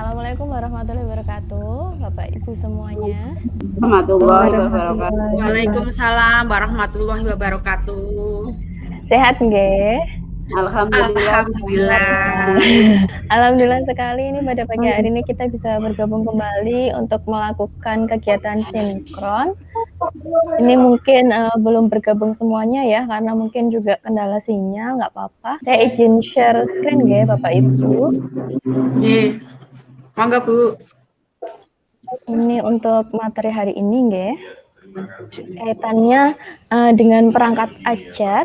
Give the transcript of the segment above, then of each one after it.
Assalamualaikum warahmatullahi wabarakatuh, Bapak Ibu semuanya. Warahmatullahi wabarakatuh. Waalaikumsalam warahmatullahi wabarakatuh. Sehat nggih? Alhamdulillah. Alhamdulillah sekali ini pada pagi hari ini kita bisa bergabung kembali untuk melakukan kegiatan sinkron. Ini mungkin belum bergabung semuanya ya, karena mungkin juga kendala sinyal, nggak apa-apa. Saya izin share screen nggih Bapak Ibu. Nggih. Mangga Bu. Ini untuk materi hari ini nggih. Kaitannya dengan perangkat ajar.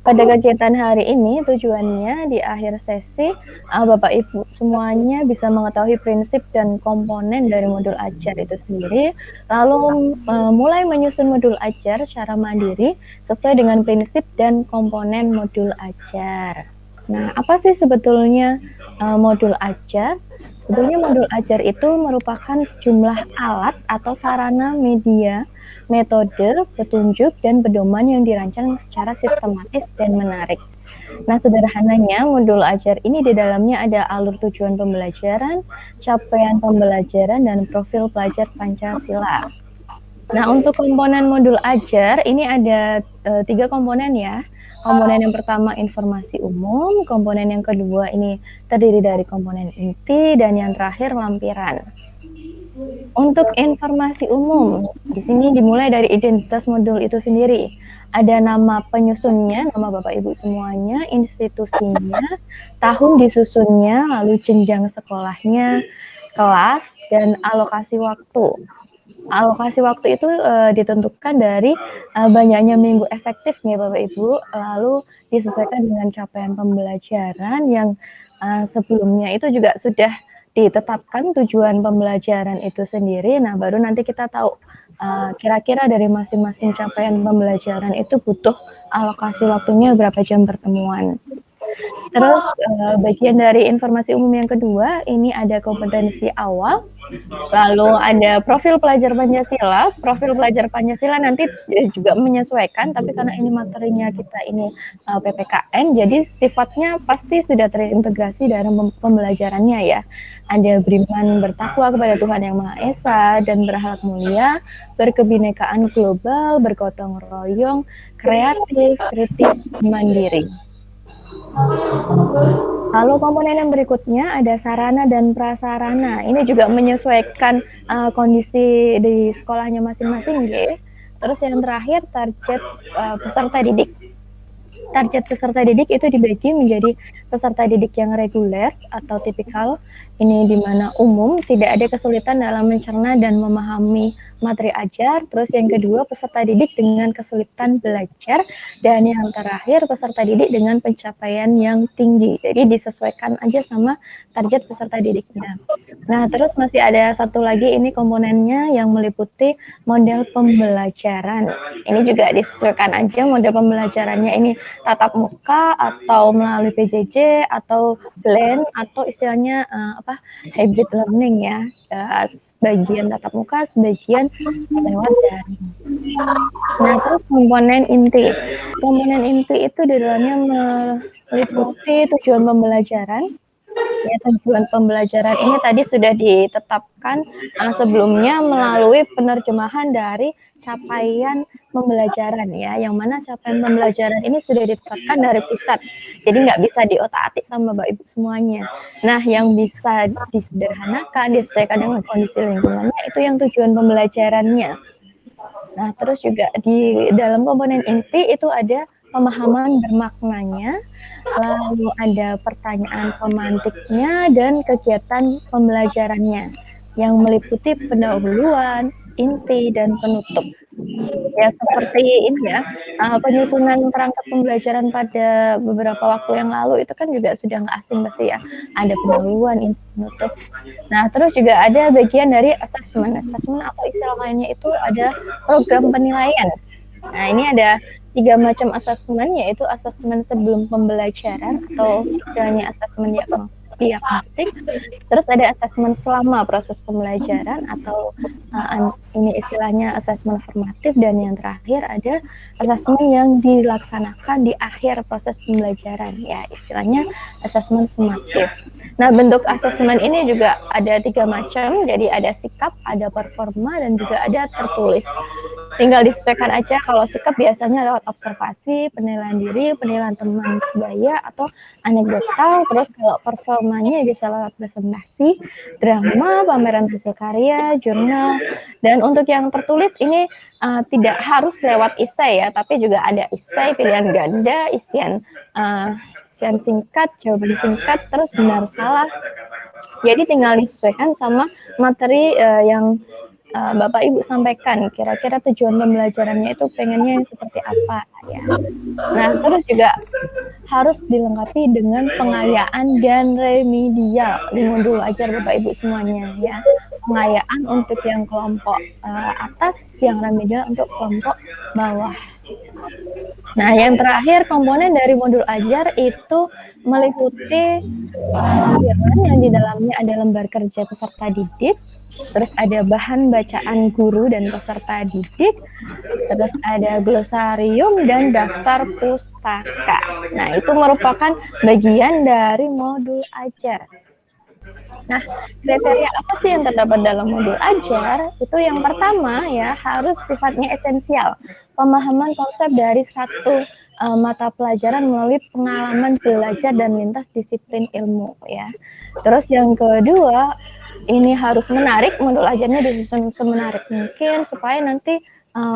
Pada kegiatan hari ini tujuannya di akhir sesi Bapak Ibu semuanya bisa mengetahui prinsip dan komponen dari modul ajar itu sendiri, lalu mulai menyusun modul ajar secara mandiri sesuai dengan prinsip dan komponen modul ajar. Nah, apa sih sebetulnya modul ajar? Sebetulnya modul ajar itu merupakan sejumlah alat atau sarana media, metode, petunjuk, dan pedoman yang dirancang secara sistematis dan menarik. Nah, sederhananya modul ajar ini di dalamnya ada alur tujuan pembelajaran, capaian pembelajaran, dan profil pelajar Pancasila. Nah, untuk komponen modul ajar ini ada 3 komponen ya. Komponen yang pertama informasi umum, komponen yang kedua ini terdiri dari komponen inti, dan yang terakhir lampiran. Untuk informasi umum, di sini dimulai dari identitas modul itu sendiri. Ada nama penyusunnya, nama Bapak Ibu semuanya, institusinya, tahun disusunnya, lalu jenjang sekolahnya, kelas, dan alokasi waktu. Alokasi waktu itu ditentukan dari banyaknya minggu efektif nih Bapak Ibu, lalu disesuaikan dengan capaian pembelajaran yang sebelumnya itu juga sudah ditetapkan tujuan pembelajaran itu sendiri. Nah, baru nanti kita tahu kira-kira dari masing-masing capaian pembelajaran itu butuh alokasi waktunya berapa jam pertemuan. Terus bagian dari informasi umum yang kedua, ini ada kompetensi awal, lalu ada profil pelajar Pancasila. Profil pelajar Pancasila nanti juga menyesuaikan, tapi karena ini materinya kita ini PPKN, jadi sifatnya pasti sudah terintegrasi dalam pembelajarannya ya. Ada beriman bertakwa kepada Tuhan Yang Maha Esa dan berakhlak mulia, berkebinekaan global, bergotong royong, kreatif, kritis, mandiri. Lalu komponen yang berikutnya ada sarana dan prasarana. Ini juga menyesuaikan kondisi di sekolahnya masing-masing ya. Terus yang terakhir target peserta didik. Target peserta didik itu dibagi menjadi peserta didik yang reguler atau tipikal, ini di mana umum, tidak ada kesulitan dalam mencerna dan memahami materi ajar. Terus yang kedua peserta didik dengan kesulitan belajar, dan yang terakhir peserta didik dengan pencapaian yang tinggi. Jadi disesuaikan aja sama target peserta didiknya. Nah, terus masih ada satu lagi, ini komponennya yang meliputi model pembelajaran. Ini juga disesuaikan aja model pembelajarannya, ini tatap muka atau melalui PJJ atau blend atau istilahnya hybrid learning ya. Sebagian tatap muka, sebagian lewat daring. Nah, terus komponen inti. Komponen inti itu di dalamnya meliputi tujuan pembelajaran. Ya, tujuan pembelajaran ini tadi sudah ditetapkan sebelumnya melalui penerjemahan dari capaian pembelajaran ya, yang mana capaian pembelajaran ini sudah ditetapkan dari pusat, jadi nggak bisa diotak-atik sama Bapak Ibu semuanya. Nah, yang bisa disederhanakan, disesuaikan dengan kondisi lingkungannya, itu yang tujuan pembelajarannya. Nah, terus juga di dalam komponen inti itu ada pemahaman bermaknanya, lalu ada pertanyaan pemantiknya, dan kegiatan pembelajarannya yang meliputi pendahuluan, inti, dan penutup. Ya, seperti ini ya, penyusunan perangkat pembelajaran pada beberapa waktu yang lalu itu kan juga sudah nggak asing pasti ya, ada pendahuluan, inti, penutup. Nah, terus juga ada bagian dari asesmen atau istilah lainnya itu ada program penilaian. Nah, ini ada 3 macam asesmen, yaitu asesmen sebelum pembelajaran atau istilahnya asesmen diagnostik, terus ada asesmen selama proses pembelajaran atau ini istilahnya asesmen formatif, dan yang terakhir ada asesmen yang dilaksanakan di akhir proses pembelajaran, ya istilahnya asesmen sumatif. Nah, bentuk asesmen ini juga ada 3 macam, jadi ada sikap, ada performa, dan juga ada tertulis. Tinggal disesuaikan aja, kalau sikap biasanya lewat observasi, penilaian diri, penilaian teman sebaya, atau anekdotal. Terus kalau performanya bisa lewat presentasi, drama, pameran hasil karya, jurnal. Dan untuk yang tertulis ini tidak harus lewat esai ya, tapi juga ada esai, pilihan ganda, isian singkat, jawaban singkat, terus benar salah. Jadi tinggal disesuaikan sama materi yang Bapak Ibu sampaikan, kira-kira tujuan pembelajarannya itu pengennya seperti apa ya. Nah, terus juga harus dilengkapi dengan pengayaan dan remedial di modul ajar Bapak Ibu semuanya ya. Pengayaan untuk yang kelompok atas, yang remedial untuk kelompok bawah. Nah, yang terakhir komponen dari modul ajar itu meliputi lampiran yang di dalamnya ada lembar kerja peserta didik, terus ada bahan bacaan guru dan peserta didik, terus ada glosarium dan daftar pustaka. Nah, itu merupakan bagian dari modul ajar. Nah, kriteria apa sih yang terdapat dalam modul ajar? Itu yang pertama ya, harus sifatnya esensial. Pemahaman konsep dari satu mata pelajaran melalui pengalaman belajar dan lintas disiplin ilmu ya. Terus yang kedua, ini harus menarik, modul ajarnya disusun semenarik mungkin supaya nanti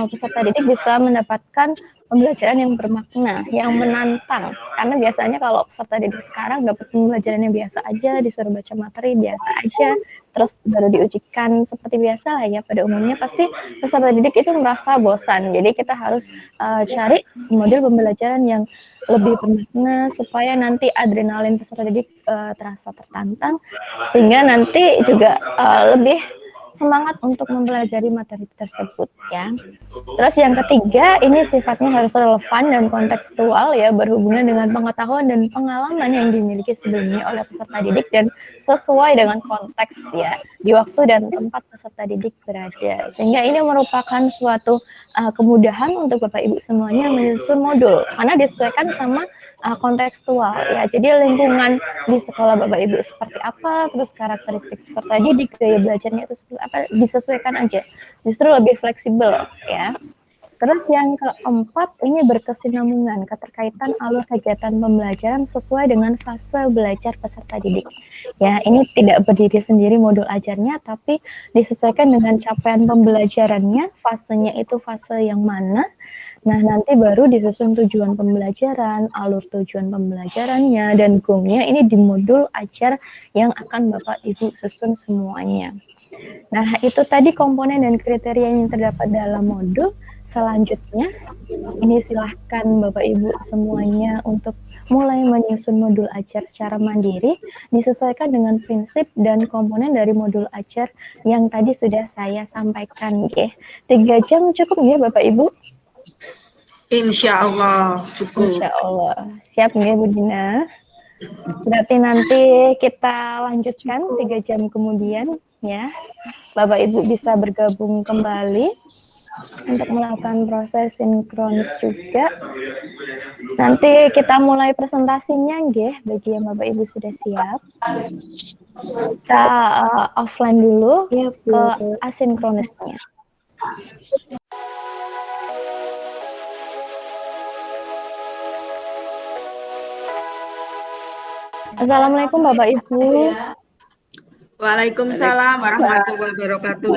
peserta didik bisa mendapatkan pembelajaran yang bermakna, yang menantang. Karena biasanya kalau peserta didik sekarang dapat pembelajaran yang biasa aja, disuruh baca materi biasa aja, terus baru diujikan seperti biasa lah ya, pada umumnya pasti peserta didik itu merasa bosan. Jadi kita harus cari model pembelajaran yang lebih bermakna supaya nanti adrenalin peserta didik terasa tertantang, sehingga nanti juga lebih semangat untuk mempelajari materi tersebut ya. Terus yang ketiga, ini sifatnya harus relevan dan kontekstual ya, berhubungan dengan pengetahuan dan pengalaman yang dimiliki sebelumnya oleh peserta didik dan sesuai dengan konteks ya, di waktu dan tempat peserta didik berada. Sehingga ini merupakan suatu kemudahan untuk Bapak Ibu semuanya menyusun modul karena disesuaikan sama kontekstual ya. Jadi lingkungan di sekolah Bapak Ibu seperti apa, terus karakteristik peserta didik, gaya belajarnya itu seperti apa, disesuaikan aja. Justru lebih fleksibel ya. Terus yang keempat, ini berkesinambungan, keterkaitan alur kegiatan pembelajaran sesuai dengan fase belajar peserta didik. Ya, ini tidak berdiri sendiri modul ajarnya, tapi disesuaikan dengan capaian pembelajarannya, fasenya itu fase yang mana. Nah, nanti baru disusun tujuan pembelajaran, alur tujuan pembelajarannya, dan gongnya ini di modul ajar yang akan Bapak Ibu susun semuanya. Nah, itu tadi komponen dan kriteria yang terdapat dalam modul. Selanjutnya, ini silahkan Bapak Ibu semuanya untuk mulai menyusun modul ajar secara mandiri, disesuaikan dengan prinsip dan komponen dari modul ajar yang tadi sudah saya sampaikan. Oke, 3 jam cukup ya Bapak Ibu? Insya Allah cukup. Insya Allah. Siap ya Bu Dina? Berarti nanti kita lanjutkan 3 jam kemudian ya. Bapak Ibu bisa bergabung kembali untuk melakukan proses sinkronis juga. Nanti kita mulai presentasinya nggih, bagi yang Bapak Ibu sudah siap. Kita offline dulu ke asinkronisnya. Assalamualaikum Bapak Ibu. Waalaikumsalam warahmatullahi wabarakatuh.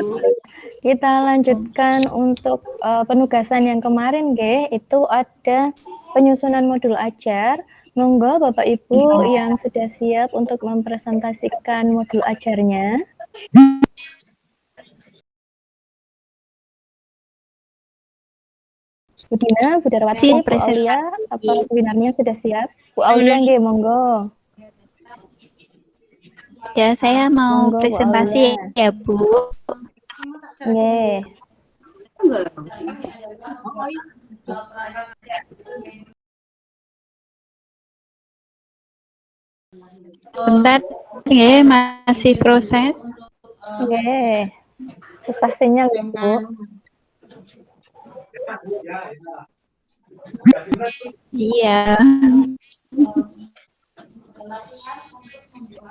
Kita lanjutkan untuk penugasan yang kemarin, itu ada penyusunan modul ajar. Monggo Bapak Ibu yang sudah siap untuk mempresentasikan modul ajarnya. Bu Dina, Bu Darwati, Bu Aulia, apa webinarnya sudah siap? Bu Aulia, monggo. Ya, saya mau Monggo, presentasi ya, Bu. Nggih. Bentar ya, masih proses. Oke. Susah sinyal ya, Bu. Iya.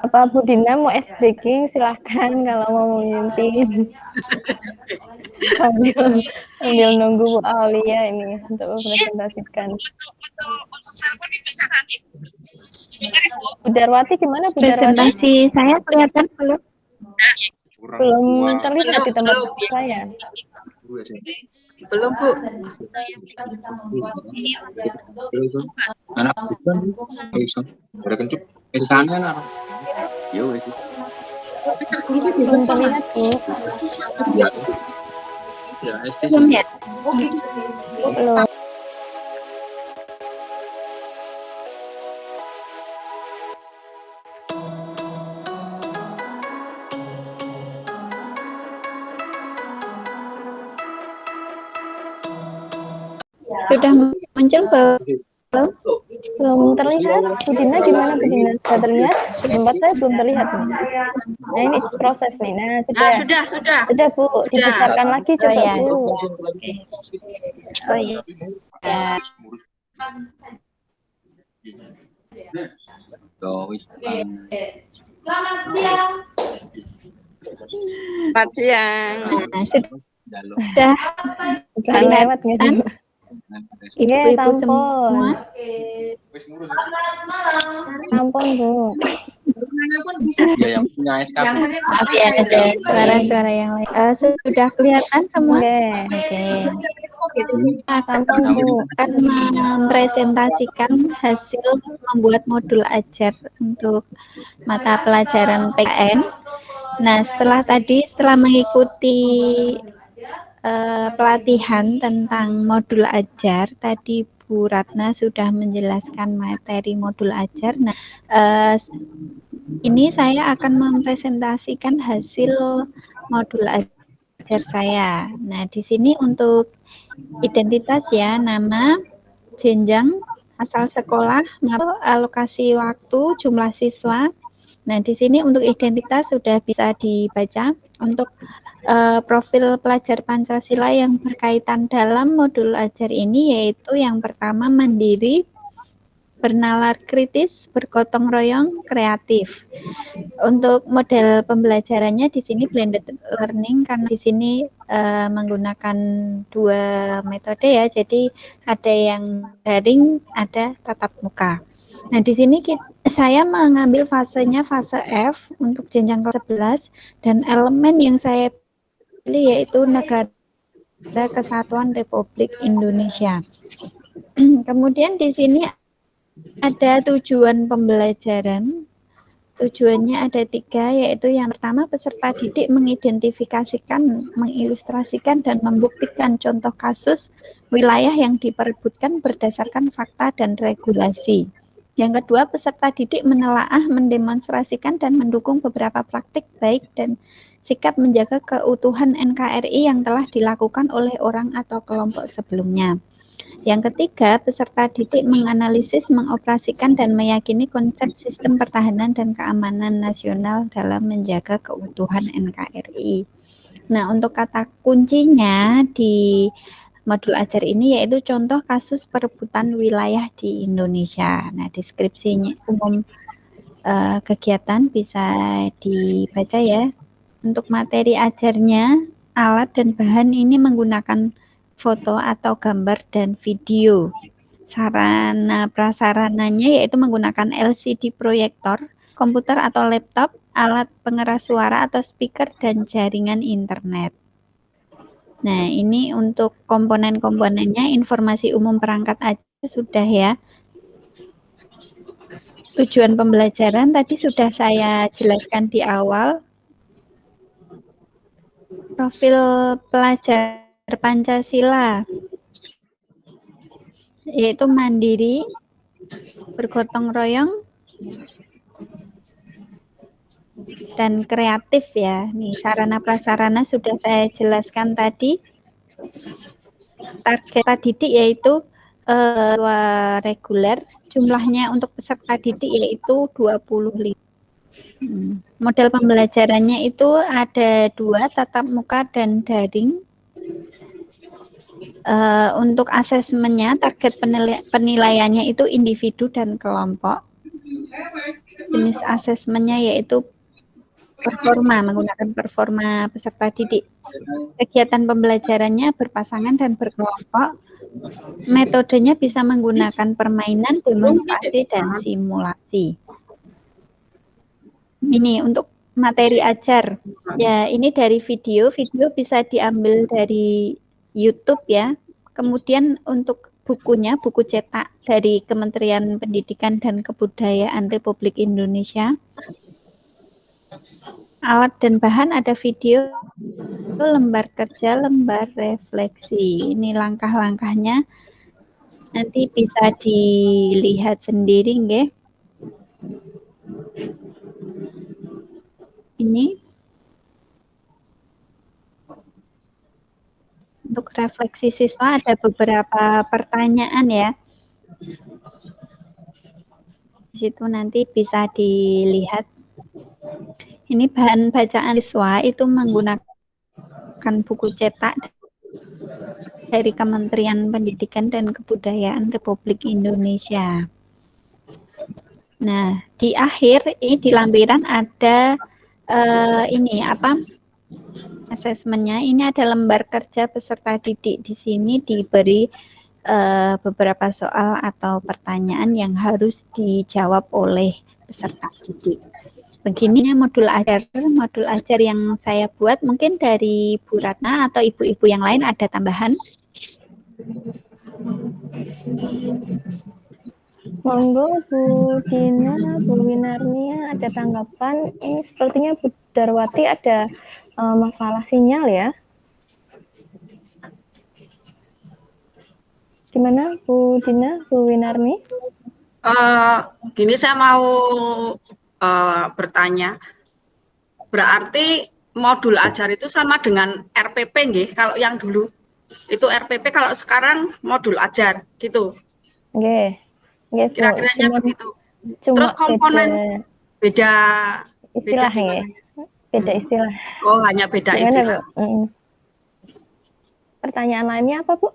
Apa Bu Dina mau ice breaking? Silahkan kalau mau memimpin. sambil nunggu Bu Aulia ini untuk mempresentasikan. Bu Darwati gimana Bu Darwati? Presentasi saya kelihatan belum? Belum terlihat di tempat saya. Belum, Bu. Anak bukan iso. Ada kencuk. Sana lah. Yo wes. Belum terlihat Bu. Ya. Ya, SD Belum ya? Belum. Sudah muncul belum? Belum terlihat. Bu Dina gimana Bu Dina? Sudah terlihat? Tempat saya belum terlihat nih. Nah ini proses nih. Nah sudah. Sudah Bu. Dibesarkan lagi coba ya. Bu. Oh iya. Ya. Selamat siang. Nah, sudah Udah lewat gitu. Iya, ibu-ibu sampun. semua. Sampun Bu. Ya yang punya SKP. Maaf ya, ada suara-suara yang lain. Sudah kelihatan semua? Oke. Oke. Sampun Bu. Akan mempresentasikan hasil membuat modul ajar untuk mata pelajaran PKN. Nah, setelah mengikuti pelatihan tentang modul ajar, tadi Bu Ratna sudah menjelaskan materi modul ajar. Nah, ini saya akan mempresentasikan hasil modul ajar saya. Nah, di sini untuk identitas ya, nama, jenjang, asal sekolah, alokasi waktu, jumlah siswa. Nah, di sini untuk identitas sudah bisa dibaca. Untuk profil pelajar Pancasila yang berkaitan dalam modul ajar ini yaitu yang pertama mandiri, bernalar kritis, bergotong royong, kreatif. Untuk model pembelajarannya di sini blended learning karena di sini menggunakan dua metode ya. Jadi ada yang daring, ada tatap muka. Nah, di sini saya mengambil fasenya fase F untuk jenjang kelas 11 dan elemen yang saya pilih yaitu Negara Kesatuan Republik Indonesia. Kemudian di sini ada tujuan pembelajaran. Tujuannya ada 3, yaitu yang pertama peserta didik mengidentifikasikan, mengilustrasikan, dan membuktikan contoh kasus wilayah yang diperebutkan berdasarkan fakta dan regulasi. Yang kedua, peserta didik menelaah, mendemonstrasikan, dan mendukung beberapa praktik baik dan sikap menjaga keutuhan NKRI yang telah dilakukan oleh orang atau kelompok sebelumnya. Yang ketiga, peserta didik menganalisis, mengoperasikan, dan meyakini konsep sistem pertahanan dan keamanan nasional dalam menjaga keutuhan NKRI. Nah, untuk kata kuncinya di modul ajar ini yaitu contoh kasus perebutan wilayah di Indonesia. Nah, deskripsinya umum kegiatan bisa dibaca ya. Untuk materi ajarnya, alat dan bahan ini menggunakan foto atau gambar dan video. Sarana prasarananya yaitu menggunakan LCD proyektor, komputer atau laptop, alat pengeras suara atau speaker, dan jaringan internet. Nah, ini untuk komponen-komponennya, informasi umum perangkat aja sudah ya. Tujuan pembelajaran tadi sudah saya jelaskan di awal. Profil pelajar Pancasila yaitu mandiri, bergotong royong, dan kreatif ya. Nih, sarana prasarana sudah saya jelaskan tadi. Target didik yaitu siswa reguler, jumlahnya untuk peserta didik yaitu 25. Model pembelajarannya itu ada 2, tatap muka dan daring. Untuk asesmennya, target penilaiannya itu individu dan kelompok. Jenis asesmennya yaitu performa, menggunakan performa peserta didik. Kegiatan pembelajarannya berpasangan dan berkelompok. Metodenya bisa menggunakan permainan, demonstrasi, dan simulasi. Ini untuk materi ajar. Ya, ini dari video. Video bisa diambil dari YouTube ya. Kemudian untuk bukunya, buku cetak dari Kementerian Pendidikan dan Kebudayaan Republik Indonesia. Alat dan bahan ada video, lembar kerja, lembar refleksi. Ini langkah-langkahnya. Nanti bisa dilihat sendiri, nggih. Ini untuk refleksi siswa ada beberapa pertanyaan ya. Di situ nanti bisa dilihat. Ini bahan bacaan siswa itu menggunakan buku cetak dari Kementerian Pendidikan dan Kebudayaan Republik Indonesia. Nah, di akhir ini di lampiran ada ini apa? Asesmennya. Ini ada lembar kerja peserta didik. Di sini diberi beberapa soal atau pertanyaan yang harus dijawab oleh peserta didik. Begini modul ajar yang saya buat. Mungkin dari Bu Ratna atau ibu-ibu yang lain ada tambahan? Monggo Bu Dina, Bu Winarnia ada tanggapan. Ini sepertinya Bu Darwati ada masalah sinyal ya. Gimana Bu Dina, Bu Winarni? Gini saya mau bertanya, berarti modul ajar itu sama dengan RPP nggih? Kalau yang dulu itu RPP, kalau sekarang modul ajar gitu. Nggih. Nggih, Bu. Kira-kiranya begitu. Cuma Terus komponen beda istilah ya. Beda istilah. Oh, hanya beda Gimana, istilah. Bu? Pertanyaan lainnya apa, Bu?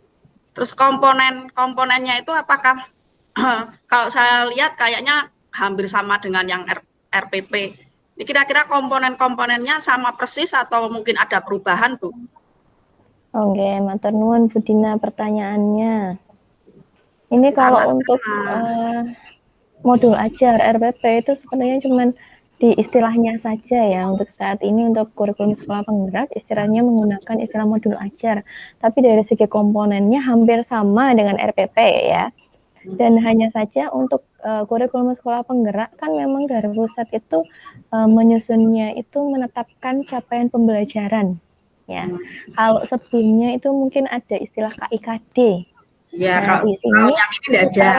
Terus komponennya itu apakah kalau saya lihat kayaknya hampir sama dengan yang RPP. Ini kira-kira komponen-komponennya sama persis atau mungkin ada perubahan, Bu? Oke, matur nuwun Bu Dina pertanyaannya. Ini kalau untuk modul ajar RPP itu sebenarnya cuma di istilahnya saja ya. Untuk saat ini untuk kurikulum sekolah penggerak istilahnya menggunakan istilah modul ajar. Tapi dari segi komponennya hampir sama dengan RPP ya. Dan hanya saja untuk kurikulum sekolah penggerak kan memang dari pusat itu menyusunnya itu menetapkan capaian pembelajaran ya. Kalau sebelumnya itu mungkin ada istilah KIKD. Ya, nah, di sini yang ini tidak ada.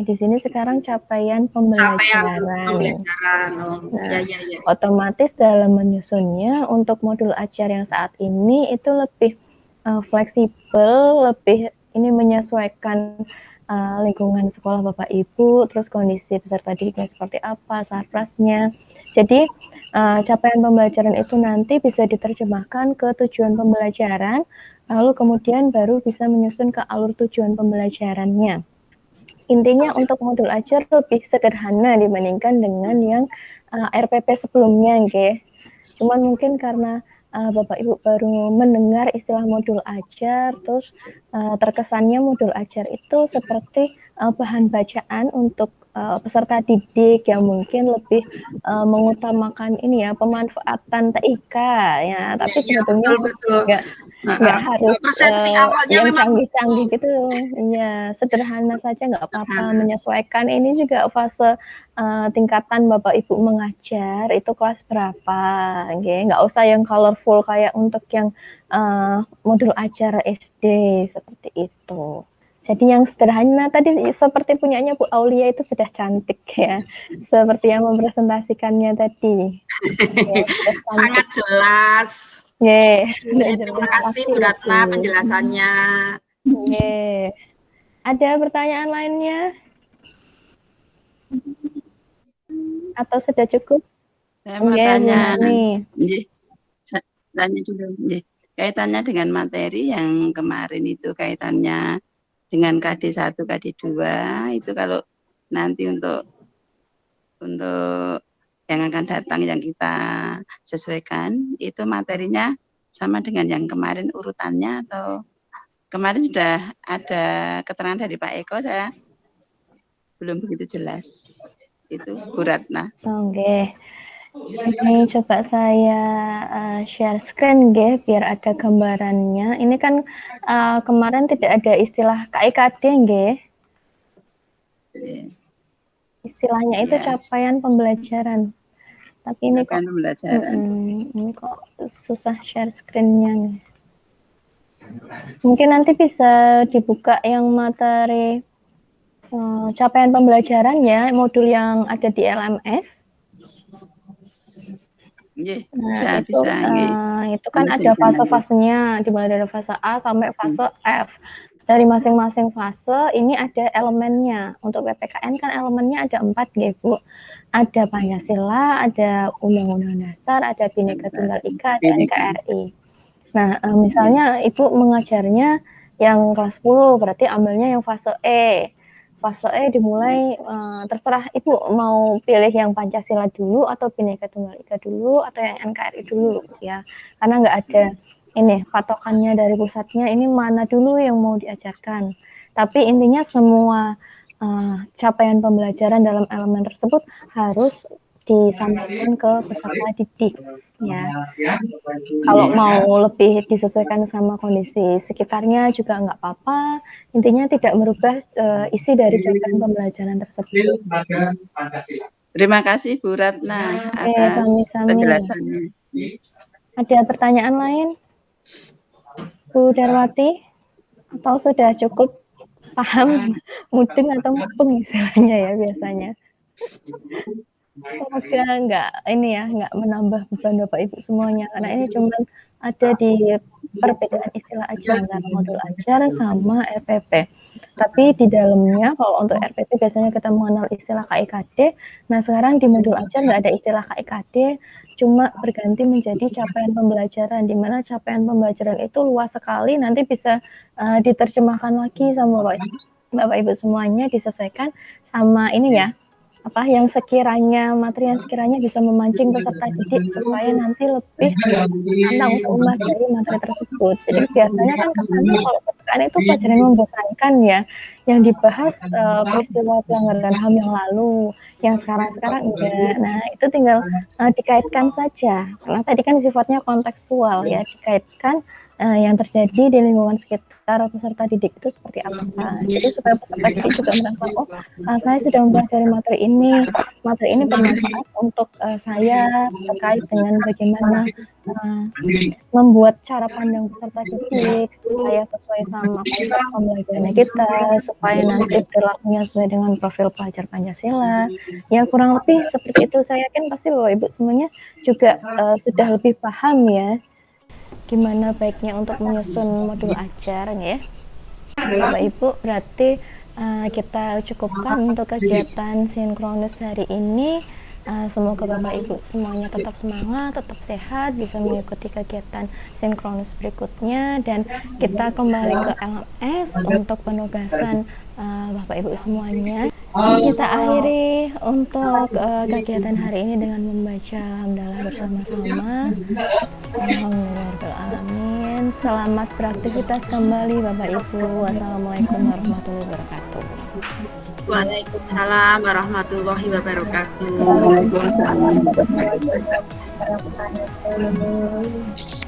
Di sini sekarang capaian pembelajaran. Oh, nah, ya. Otomatis dalam menyusunnya untuk modul ajar yang saat ini itu lebih fleksibel, lebih ini menyesuaikan lingkungan sekolah Bapak Ibu, terus kondisi peserta didiknya seperti apa, sarprasnya. Jadi capaian pembelajaran itu nanti bisa diterjemahkan ke tujuan pembelajaran, lalu kemudian baru bisa menyusun ke alur tujuan pembelajarannya. Intinya untuk modul ajar lebih sederhana dibandingkan dengan yang RPP sebelumnya, gitu. Cuman mungkin karena Bapak Ibu baru mendengar istilah modul ajar, terus terkesannya modul ajar itu seperti bahan bacaan untuk peserta didik yang mungkin lebih mengutamakan ini ya pemanfaatan TIK ya, tapi sebetulnya nggak harus yang canggih-canggih gitu ya, sederhana saja nggak apa-apa, menyesuaikan. Ini juga fase tingkatan Bapak Ibu mengajar itu kelas berapa, nggak usah yang colorful kayak untuk yang modul ajar SD seperti itu. Jadi yang sederhana tadi seperti punyanya Bu Aulia itu sudah cantik ya, seperti yang mempresentasikannya tadi. Ya, sangat jelas. Terima kasih Bu Ratna penjelasannya. Ada pertanyaan lainnya? Atau sudah cukup? Saya mau Oke, Bu tanya, Nani. nggih, tanya dulu, nggih. Kaitannya dengan materi yang kemarin itu kaitannya dengan KD1, KD2 itu kalau nanti untuk yang akan datang yang kita sesuaikan itu materinya sama dengan yang kemarin urutannya atau kemarin sudah ada keterangan dari Pak Eko, saya belum begitu jelas. Itu Bu Ratna. Oke. Ini coba saya share screen nggih biar ada gambarannya. Ini kan kemarin tidak ada istilah KIKD nggih. Istilahnya itu capaian pembelajaran. Tapi ini capaian pembelajaran. Ini kok susah share screen-nya nih. Mungkin nanti bisa dibuka yang materi capaian pembelajaran ya, modul yang ada di LMS. Nah, itu kan ada fase-fasenya, dimulai dari fase A sampai fase F. Dari masing-masing fase ini ada elemennya. Untuk PPKN kan elemennya ada 4 ya Bu. Ada Pancasila, ada Undang-Undang Dasar, ada Bhinneka Tunggal Ika, ada NKRI. Nah, misalnya Ibu mengajarnya yang kelas 10, berarti ambilnya yang fase E. Fase E dimulai, terserah Ibu mau pilih yang Pancasila dulu atau Bhinneka Tunggal Ika dulu atau yang NKRI dulu ya. Karena nggak ada ini patokannya dari pusatnya ini mana dulu yang mau diajarkan. Tapi intinya semua capaian pembelajaran dalam elemen tersebut harus disampaikan ke peserta didik ya. Kalau mau lebih disesuaikan sama kondisi sekitarnya juga nggak apa-apa. Intinya tidak merubah isi dari capaian pembelajaran tersebut. Terima kasih Bu Ratna atas penjelasannya. Ada pertanyaan lain? Bu Darwati? Atau sudah cukup paham mudeng atau mupeng istilahnya ya biasanya? Semoga nggak menambah beban Bapak Ibu semuanya karena ini cuma ada di perbedaan istilah aja antara modul ajar sama RPP. Tapi di dalamnya kalau untuk RPP biasanya kita mengenal istilah KIKD. Nah sekarang di modul ajar nggak ada istilah KIKD, cuma berganti menjadi capaian pembelajaran, di mana capaian pembelajaran itu luas sekali, nanti bisa diterjemahkan lagi sama Bapak Ibu semuanya, disesuaikan sama ini ya, yang sekiranya materi yang sekiranya bisa memancing peserta didik supaya nanti lebih tantang untuk mempelajari materi tersebut. Jadi biasanya kan kesannya kalau PPKN itu pelajaran membosankan ya, yang dibahas peristiwa pelanggaran HAM yang lalu, yang sekarang enggak. Nah itu tinggal dikaitkan saja, karena tadi kan sifatnya kontekstual ya, dikaitkan yang terjadi di lingkungan sekitar peserta didik itu seperti apa. Jadi supaya peserta didik juga merasa, oh saya sudah mempelajari materi ini bermanfaat untuk saya terkait dengan bagaimana membuat cara pandang peserta didik supaya sesuai sama konsep pembelajarannya kita, supaya nanti perilakunya sesuai dengan profil pelajar Pancasila. Ya kurang lebih seperti itu. Saya yakin pasti Bapak Ibu semuanya juga sudah lebih paham ya gimana baiknya untuk menyusun modul ajar ya. Bapak Ibu, berarti kita cukupkan untuk kegiatan sinkronus hari ini. Semoga Bapak Ibu semuanya tetap semangat, tetap sehat, bisa mengikuti kegiatan sinkronus berikutnya, dan kita kembali ke LMS untuk penugasan Bapak Ibu semuanya. Kita akhiri untuk kegiatan hari ini dengan membaca hamdalah bersama-sama. Alhamdulillahirrahmanirrahim. Selamat beraktivitas kembali Bapak Ibu. Wassalamualaikum warahmatullahi wabarakatuh. Waalaikumsalam warahmatullahi wabarakatuh. Waalaikumsalam warahmatullahi wabarakatuh.